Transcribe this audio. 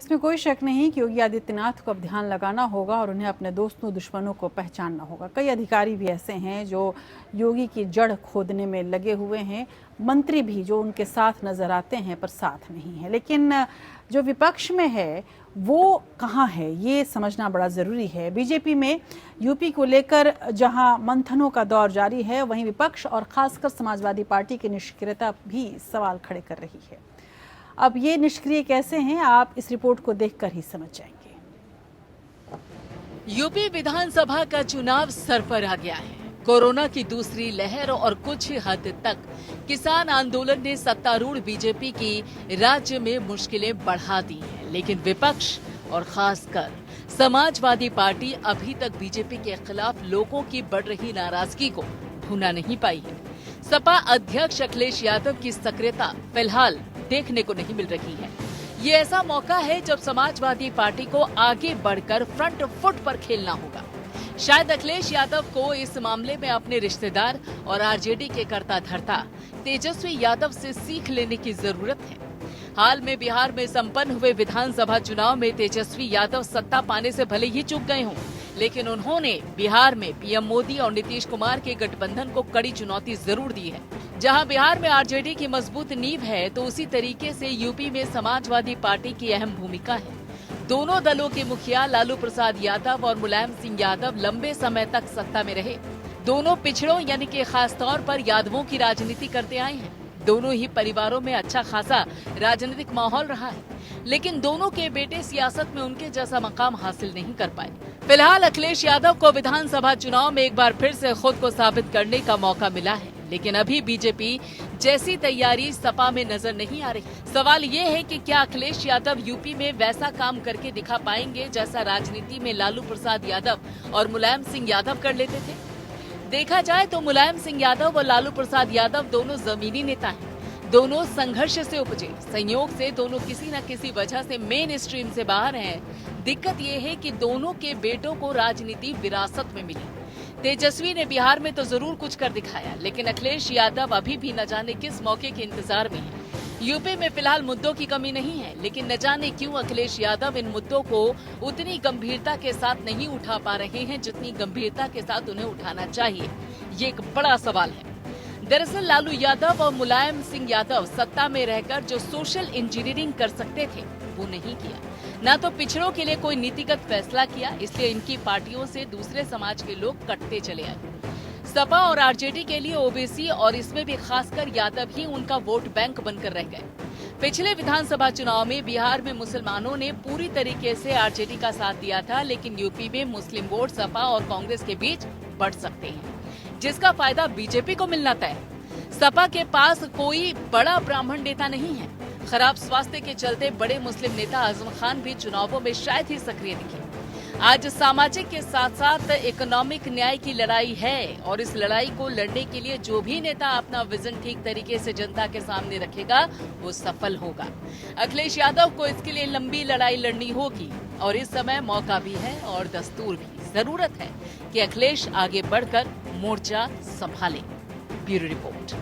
इसमें कोई शक नहीं कि योगी आदित्यनाथ को अब ध्यान लगाना होगा और उन्हें अपने दोस्तों दुश्मनों को पहचानना होगा। कई अधिकारी भी ऐसे हैं जो योगी की जड़ खोदने में लगे हुए हैं, मंत्री भी जो उनके साथ नजर आते हैं पर साथ नहीं है। लेकिन जो विपक्ष में है वो कहाँ है, ये समझना बड़ा ज़रूरी है। बीजेपी में यूपी को लेकर जहां मंथनों का दौर जारी है, वहीं विपक्ष और खासकर समाजवादी पार्टी की निष्क्रियता भी सवाल खड़े कर रही है। अब ये निष्क्रिय कैसे हैं, आप इस रिपोर्ट को देखकर ही समझ जाएंगे। यूपी विधानसभा का चुनाव सर पर आ गया है। कोरोना की दूसरी लहर और कुछ हद तक किसान आंदोलन ने सत्तारूढ़ बीजेपी की राज्य में मुश्किलें बढ़ा दी हैं, लेकिन विपक्ष और खासकर समाजवादी पार्टी अभी तक बीजेपी के खिलाफ लोगों की बढ़ रही नाराजगी को भुना नहीं पाई है। सपा अध्यक्ष अखिलेश यादव की सक्रियता फिलहाल देखने को नहीं मिल रही है। ये ऐसा मौका है जब समाजवादी पार्टी को आगे बढ़कर फ्रंट फुट पर खेलना होगा। शायद अखिलेश यादव को इस मामले में अपने रिश्तेदार और आरजेडी के कर्ता धर्ता तेजस्वी यादव से सीख लेने की जरूरत है। हाल में बिहार में संपन्न हुए विधानसभा चुनाव में तेजस्वी यादव सत्ता पाने से भले ही चूक गए हों, लेकिन उन्होंने बिहार में पीएम मोदी और नीतीश कुमार के गठबंधन को कड़ी चुनौती जरूर दी है। जहां बिहार में आरजेडी की मजबूत नींव है, तो उसी तरीके से यूपी में समाजवादी पार्टी की अहम भूमिका है। दोनों दलों के मुखिया लालू प्रसाद यादव और मुलायम सिंह यादव लंबे समय तक सत्ता में रहे। दोनों पिछड़ों यानी कि खास तौर पर यादवों की राजनीति करते आए हैं। दोनों ही परिवारों में अच्छा खासा राजनीतिक माहौल रहा है, लेकिन दोनों के बेटे सियासत में उनके जैसा मकाम हासिल नहीं कर पाए। फिलहाल अखिलेश यादव को विधानसभा चुनाव में एक बार फिर से खुद को साबित करने का मौका मिला है, लेकिन अभी बीजेपी जैसी तैयारी सपा में नजर नहीं आ रही। सवाल ये है कि क्या अखिलेश यादव यूपी में वैसा काम करके दिखा पाएंगे जैसा राजनीति में लालू प्रसाद यादव और मुलायम सिंह यादव कर लेते थे। देखा जाए तो मुलायम सिंह यादव और लालू प्रसाद यादव दोनों जमीनी नेता हैं। दोनों संघर्ष से उपजे, संयोग से दोनों किसी न किसी वजह से मेन स्ट्रीम से बाहर हैं। दिक्कत ये है कि दोनों के बेटों को राजनीति विरासत में मिली। तेजस्वी ने बिहार में तो जरूर कुछ कर दिखाया, लेकिन अखिलेश यादव अभी भी न जाने किस मौके के इंतजार में है। यूपी में फिलहाल मुद्दों की कमी नहीं है, लेकिन न जाने क्यों अखिलेश यादव इन मुद्दों को उतनी गंभीरता के साथ नहीं उठा पा रहे हैं जितनी गंभीरता के साथ उन्हें उठाना चाहिए। ये एक बड़ा सवाल है। दरअसल लालू यादव और मुलायम सिंह यादव सत्ता में रहकर जो सोशल इंजीनियरिंग कर सकते थे वो नहीं किया। न तो पिछड़ों के लिए कोई नीतिगत फैसला किया, इसलिए इनकी पार्टियों से दूसरे समाज के लोग कटते चले आए। सपा और आरजेडी के लिए ओबीसी और इसमें भी खासकर यादव ही उनका वोट बैंक बनकर रह गए। पिछले विधानसभा चुनाव में बिहार में मुसलमानों ने पूरी तरीके से आरजेडी का साथ दिया था, लेकिन यूपी में मुस्लिम वोट सपा और कांग्रेस के बीच बढ़ सकते हैं, जिसका फायदा बीजेपी को मिलना तय। सपा के पास कोई बड़ा ब्राह्मण नेता नहीं है। खराब स्वास्थ्य के चलते बड़े मुस्लिम नेता आजम खान भी चुनावों में शायद ही सक्रिय दिखे। आज सामाजिक के साथ साथ इकोनॉमिक न्याय की लड़ाई है, और इस लड़ाई को लड़ने के लिए जो भी नेता अपना विजन ठीक तरीके से जनता के सामने रखेगा वो सफल होगा। अखिलेश यादव को इसके लिए लंबी लड़ाई लड़नी होगी, और इस समय मौका भी है और दस्तूर भी। जरूरत है कि अखिलेश आगे बढ़कर मोर्चा संभाले। Bureau report.